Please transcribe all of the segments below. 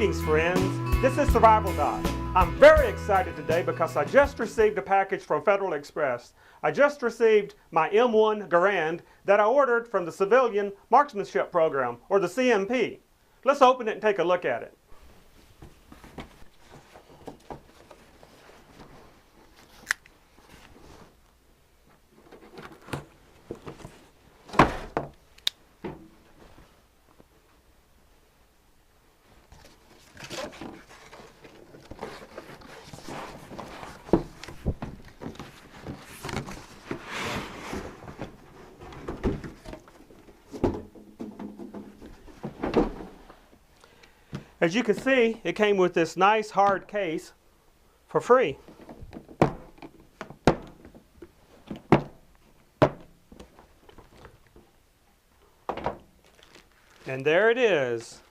Greetings, friends. This is Survival Doc. I'm very excited today because I just received a package from Federal Express. I just received my M1 Garand that I ordered from the Civilian Marksmanship Program, or the CMP. Let's open it and take a look at it. As you can see, it came with this nice hard case for free. And there it is.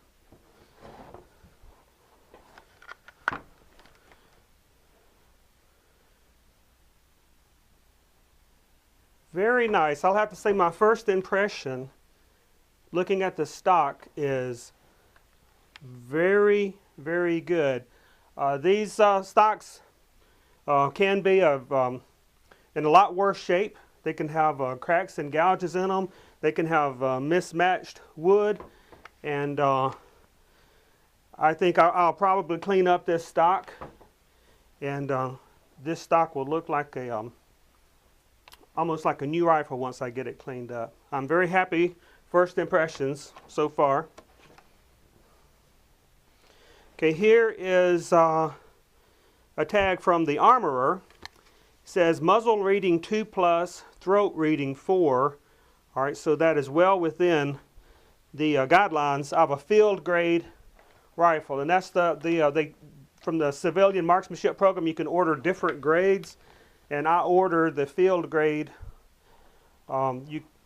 Very nice. I'll have to say my first impression looking at the stock is very, very good. These stocks can be in a lot worse shape. They can have cracks and gouges in them. They can have mismatched wood. And I think I'll probably clean up this stock. And this stock will look like a almost like a new rifle once I get it cleaned up. I'm very happy. First impressions so far. Okay, here is a tag from the armorer. It says muzzle reading 2+, throat reading 4. All right, so that is well within the guidelines of a field grade rifle, and that's from the Civilian Marksmanship Program. You can order different grades, and I ordered the field grade,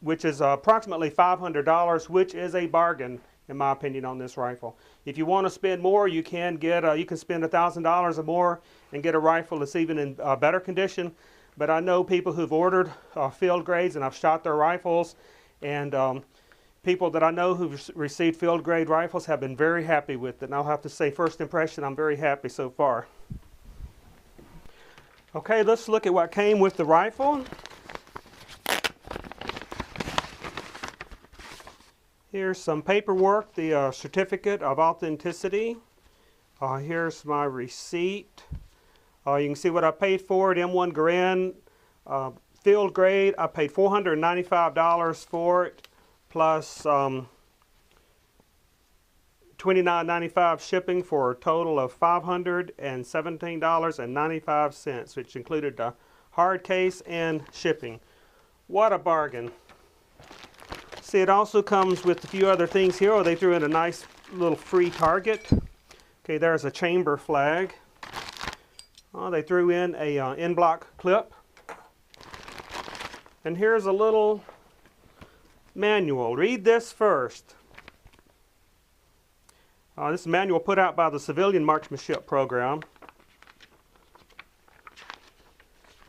which is approximately $500, which is a bargain in my opinion on this rifle. If you want to spend more, you can get you can spend $1,000 or more and get a rifle that's even in better condition. But I know people who've ordered field grades, and I've shot their rifles, and people that I know who've received field grade rifles have been very happy with it. And I'll have to say, first impression, I'm very happy so far. Okay, let's look at what came with the rifle. Here's some paperwork, the certificate of authenticity. Here's my receipt. You can see what I paid for it. M1 Garand field grade. I paid $495 for it, plus $29.95 shipping, for a total of $517.95, which included the hard case and shipping. What a bargain. See, it also comes with a few other things here. Oh, they threw in a nice little free target. Okay, there's a chamber flag. Oh, they threw in a in-block clip. And here's a little manual. Read this first. This is a manual put out by the Civilian Marksmanship Program.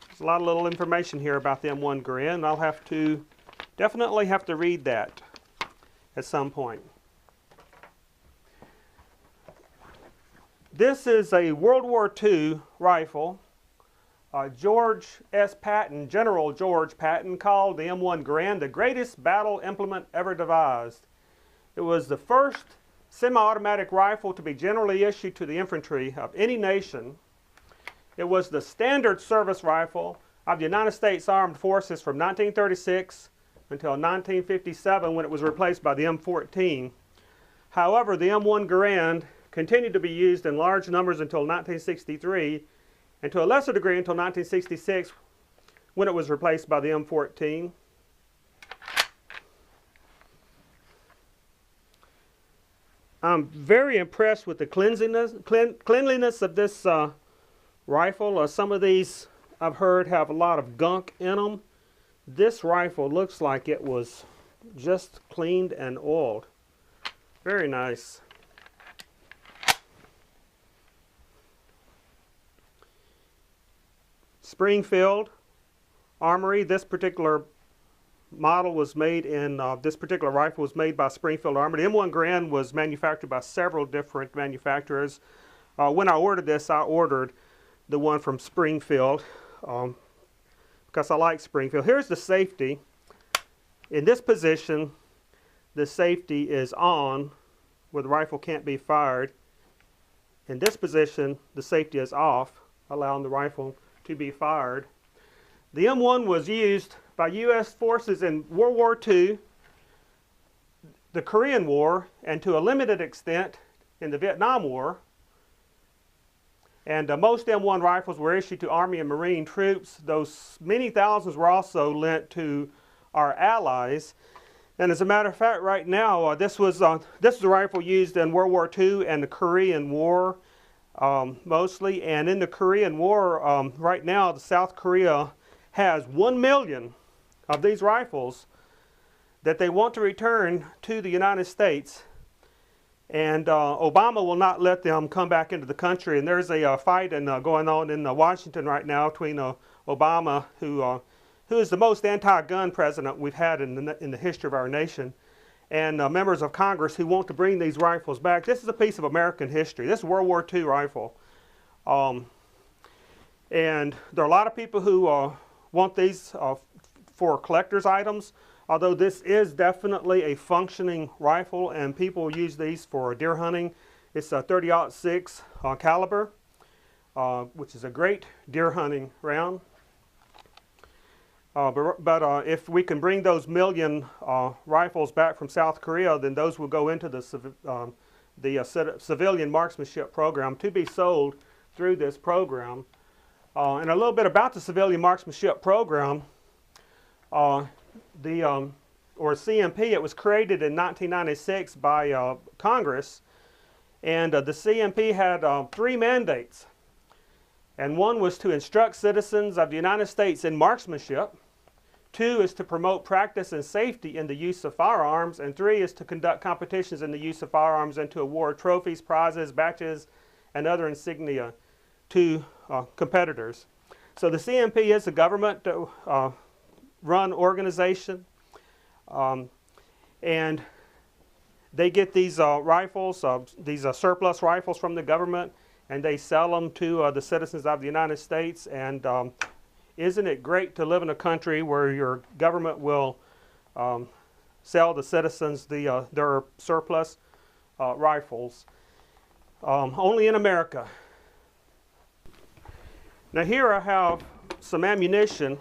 There's a lot of little information here about the M1 Garand. I'll have to definitely have to read that at some point. This is a World War II rifle. George S. Patton, General George Patton, called the M1 Garand the greatest battle implement ever devised. It was the first semi-automatic rifle to be generally issued to the infantry of any nation. It was the standard service rifle of the United States Armed Forces from 1936 until 1957, when it was replaced by the M14. However, the M1 Garand continued to be used in large numbers until 1963, and to a lesser degree until 1966, when it was replaced by the M14. I'm very impressed with the cleanliness of this rifle. Some of these, I've heard, have a lot of gunk in them. This rifle looks like it was just cleaned and oiled. Very nice. Springfield Armory. This particular model was made in, this particular rifle was made by Springfield Armored. The M1 Garand was manufactured by several different manufacturers. When I ordered this, I ordered the one from Springfield because I like Springfield. Here's the safety. In this position, the safety is on, where the rifle can't be fired. In this position, the safety is off, allowing the rifle to be fired. The M1 was used by U.S. forces in World War II, the Korean War, and to a limited extent in the Vietnam War. And most M1 rifles were issued to Army and Marine troops. Those many thousands were also lent to our allies. And as a matter of fact, right now, this was a rifle used in World War II and the Korean War mostly. And in the Korean War, right now, South Korea has 1 million of these rifles that they want to return to the United States. And Obama will not let them come back into the country. And there's a fight going on in Washington right now between Obama, who is the most anti-gun president we've had in the history of our nation, and members of Congress who want to bring these rifles back. This is a piece of American history. This is a World War II rifle. And there are a lot of people who want these for collector's items, although this is definitely a functioning rifle, and people use these for deer hunting. It's a .30-06 caliber, which is a great deer hunting round. But if we can bring those million rifles back from South Korea, then those will go into the civilian marksmanship program to be sold through this program. And a little bit about the civilian marksmanship program. Or CMP, it was created in 1996 by Congress, and the CMP had 3 mandates. And one was to instruct citizens of the United States in marksmanship. 2 is to promote practice and safety in the use of firearms. And 3 is to conduct competitions in the use of firearms and to award trophies, prizes, badges, and other insignia to competitors. So the CMP is a government-run organization. And they get these rifles, these surplus rifles from the government, and they sell them to the citizens of the United States. And isn't it great to live in a country where your government will sell the citizens their surplus rifles? Only in America. Now here I have some ammunition.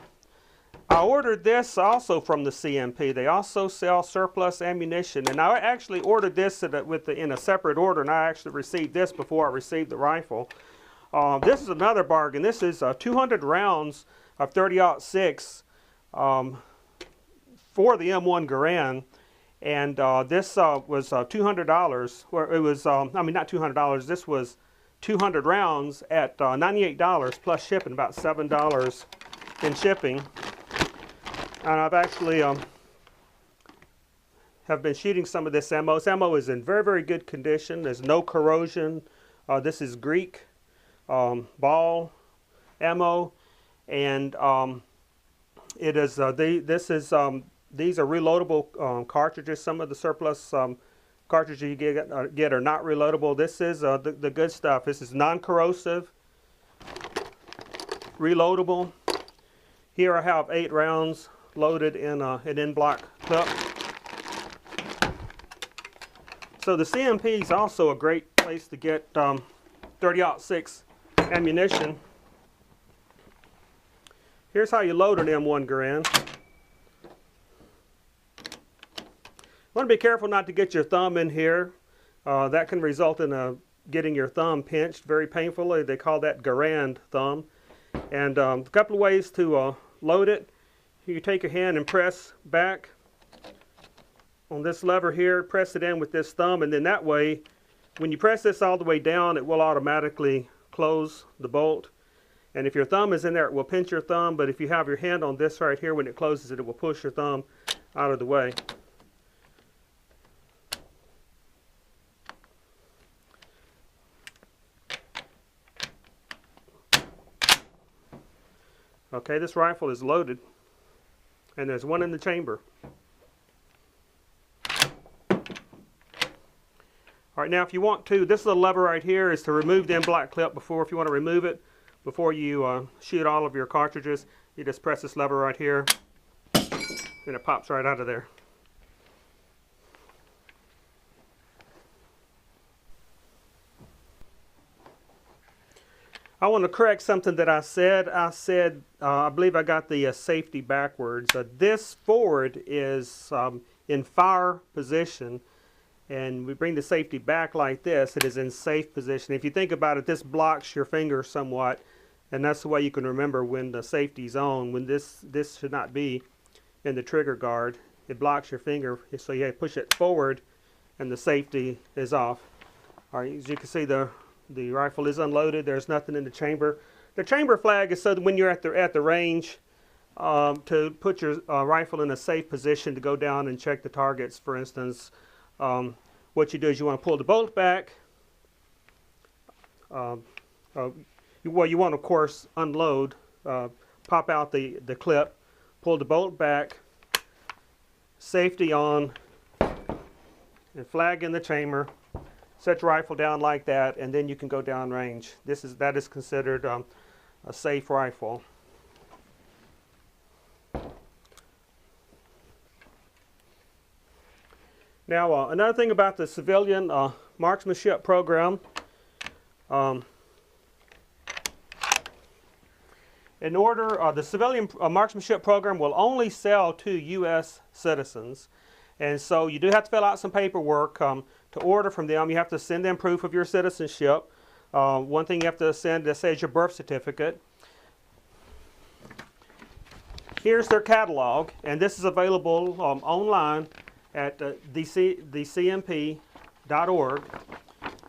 I ordered this also from the CMP. They also sell surplus ammunition, and I actually ordered this in a separate order, and I actually received this before I received the rifle. This is another bargain. This is 200 rounds of .30-06 for the M1 Garand, and this was $200. Or it was, I mean, not $200. This was 200 rounds at $98 plus shipping, about $7 in shipping. And I've actually have been shooting some of this ammo. This ammo is in very, very good condition. There's no corrosion. This is Greek ball ammo, and it is these are reloadable cartridges. Some of the surplus cartridges you get are not reloadable. This is the good stuff. This is non-corrosive, reloadable. Here I have 8 rounds loaded in an in-block clip. So the CMP is also a great place to get .30-06 ammunition. Here's how you load an M1 Garand. Want to be careful not to get your thumb in here. That can result in getting your thumb pinched very painfully. They call that Garand thumb. And a couple of ways to load it. You take your hand and press back on this lever here, press it in with this thumb, and then that way, when you press this all the way down, it will automatically close the bolt. And if your thumb is in there, it will pinch your thumb, but if you have your hand on this right here, when it closes it, it will push your thumb out of the way. Okay, this rifle is loaded. and there's one in the chamber. All right, now if you want to, this little lever right here is to remove the end black clip before, if you want to remove it before you shoot all of your cartridges, you just press this lever right here and it pops right out of there. I want to correct something that I said. I believe I got the safety backwards. This forward is in fire position, and we bring the safety back like this. It is in safe position. If you think about it, this blocks your finger somewhat, and that's the way you can remember when the safety's on. When this should not be in the trigger guard. It blocks your finger, so you push it forward, and the safety is off. All right, as you can see, the rifle is unloaded. There's nothing in the chamber. The chamber flag is so that when you're at the range, to put your rifle in a safe position to go down and check the targets. For instance, what you do is you want to pull the bolt back. Well, you want to, of course, unload, pop out the clip, pull the bolt back, safety on, and flag in the chamber. Set your rifle down like that, and then you can go down range. That is considered a safe rifle. Now, another thing about the civilian marksmanship program, the civilian marksmanship program will only sell to U.S. citizens, and so you do have to fill out some paperwork to order from them. You have to send them proof of your citizenship. One thing you have to send that says your birth certificate. Here's their catalog, and this is available online at thecmp.org,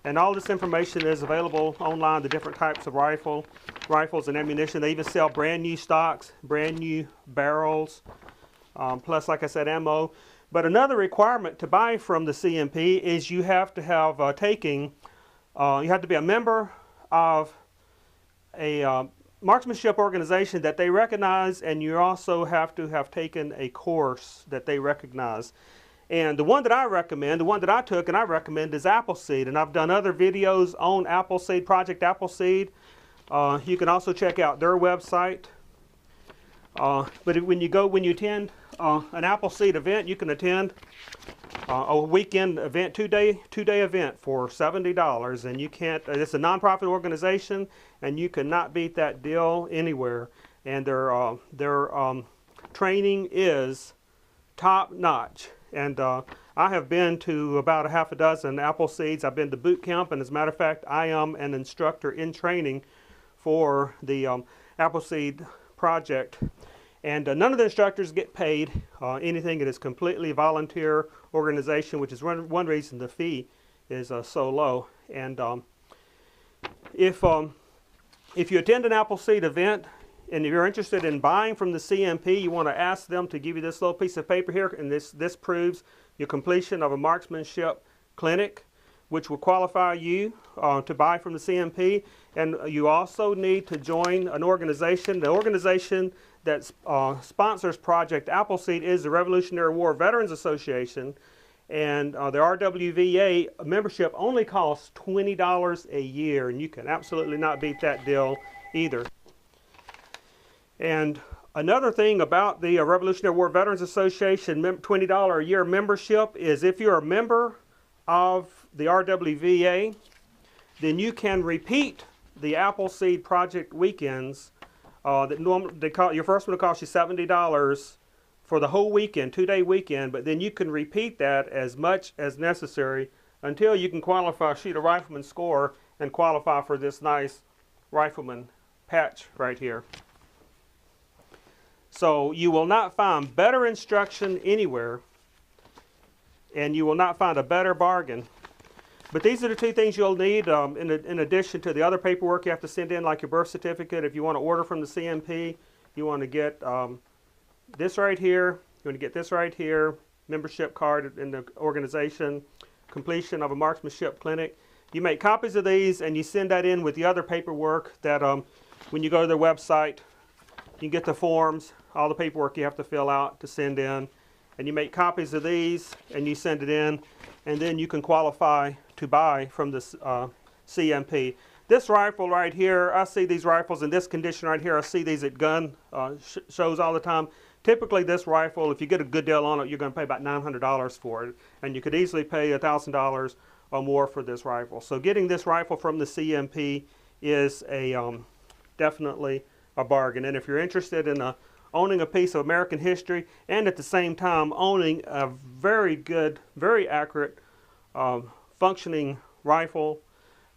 and all this information is available online, the different types of rifles and ammunition. They even sell brand new stocks, brand new barrels, plus, like I said, ammo. But another requirement to buy from the CMP is you have to have you have to be a member of a marksmanship organization that they recognize, and you also have to have taken a course that they recognize. And the one that I recommend, the one that I took and I recommend, is Appleseed. And I've done other videos on Appleseed, Project Appleseed. You can also check out their website. But when you attend an Appleseed event, you can attend a weekend event, two-day event for $70, and you can't. It's a nonprofit organization, and you cannot beat that deal anywhere. And their training is top notch. And I have been to about a half a dozen Appleseeds. I've been to boot camp, and as a matter of fact, I am an instructor in training for the Appleseed project. And none of the instructors get paid anything. It is completely volunteer organization, which is one reason the fee is so low. And if you attend an Appleseed event and if you're interested in buying from the CMP, you want to ask them to give you this little piece of paper here, and this proves your completion of a marksmanship clinic, which will qualify you to buy from the CMP. And you also need to join an organization. The organization that sponsors Project Appleseed is the Revolutionary War Veterans Association, and the RWVA membership only costs $20 a year, and you can absolutely not beat that deal either. And another thing about the Revolutionary War Veterans Association $20 a year membership is if you're a member of the RWVA, then you can repeat the Appleseed Project weekends. Your first one will cost you $70 for the whole weekend, 2-day weekend, but then you can repeat that as much as necessary until you can qualify, shoot a rifleman score, and qualify for this nice rifleman patch right here. So you will not find better instruction anywhere, and you will not find a better bargain. But these are the two things you'll need in addition to the other paperwork you have to send in, like your birth certificate. If you want to order from the CMP, you want to get this right here. You want to get this right here, membership card in the organization, completion of a marksmanship clinic. You make copies of these and you send that in with the other paperwork that when you go to their website, you can get the forms. all the paperwork you have to fill out to send in, and you make copies of these and you send it in, and then you can qualify to buy from this CMP. This rifle right here, I see these rifles in this condition right here. I see these at gun shows all the time. Typically this rifle, if you get a good deal on it, you're going to pay about $900 for it, and you could easily pay $1,000 or more for this rifle. So getting this rifle from the CMP is definitely a bargain. And if you're interested in owning a piece of American history and at the same time owning a very good, very accurate, functioning rifle,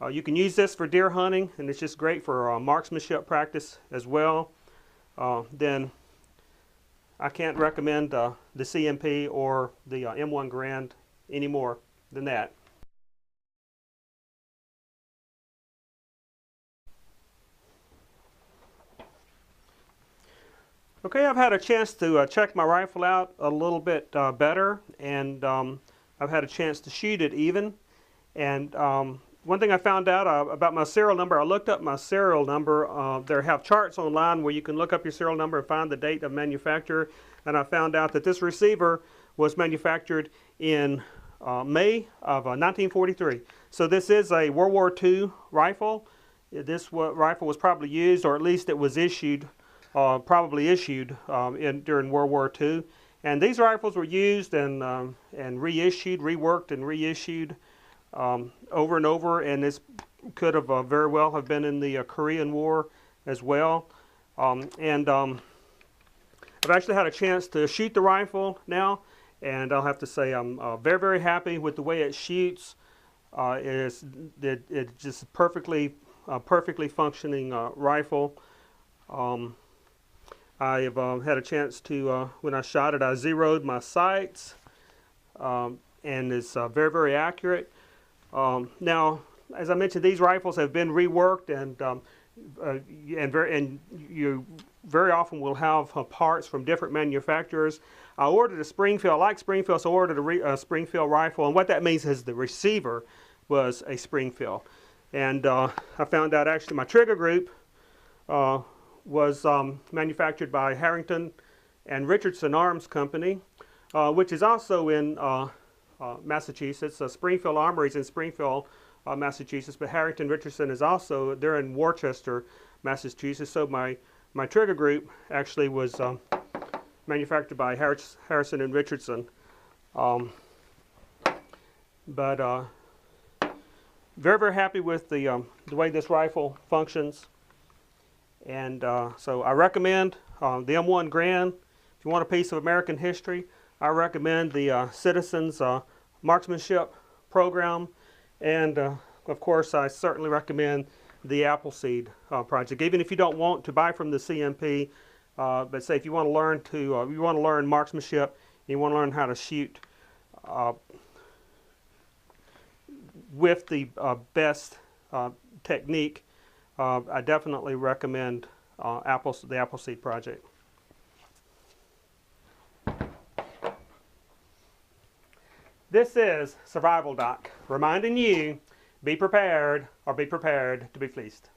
you can use this for deer hunting, and it's just great for marksmanship practice as well. Then I can't recommend the CMP or the M1 Garand any more than that. Okay, I've had a chance to check my rifle out a little bit better, and I've had a chance to shoot it even. And one thing I found out about my serial number, I looked up my serial number. They have charts online where you can look up your serial number and find the date of manufacture. And I found out that this receiver was manufactured in May of 1943. So this is a World War II rifle. This rifle was probably used, or at least it was issued, probably issued during World War II. And these rifles were used and reissued, reworked and reissued over and over, and this could have very well have been in the Korean War as well. I've actually had a chance to shoot the rifle now, and I'll have to say I'm very, very happy with the way it shoots. It's just a perfectly functioning rifle. I've had a chance to, when I shot it, I zeroed my sights, and it's very, very accurate. Now, as I mentioned, these rifles have been reworked, and you very often will have parts from different manufacturers. I ordered a Springfield. I like Springfield, so I ordered a Springfield rifle, and what that means is the receiver was a Springfield. And I found out actually my trigger group was manufactured by Harrington and Richardson Arms Company, which is also in Massachusetts. Springfield Armories in Springfield, Massachusetts, but Harrington Richardson is also, they're in Worcester, Massachusetts. So my trigger group actually was manufactured by Harrison and Richardson. Very, very happy with the way this rifle functions. And so I recommend the M1 Garand. If you want a piece of American history, I recommend the Citizens Marksmanship program. And of course, I certainly recommend the Appleseed project. Even if you don't want to buy from the CMP, but say if you want to learn marksmanship, you want to learn how to shoot with the best technique, I definitely recommend the Appleseed project. This is Survival Doc, reminding you, be prepared or be prepared to be fleeced.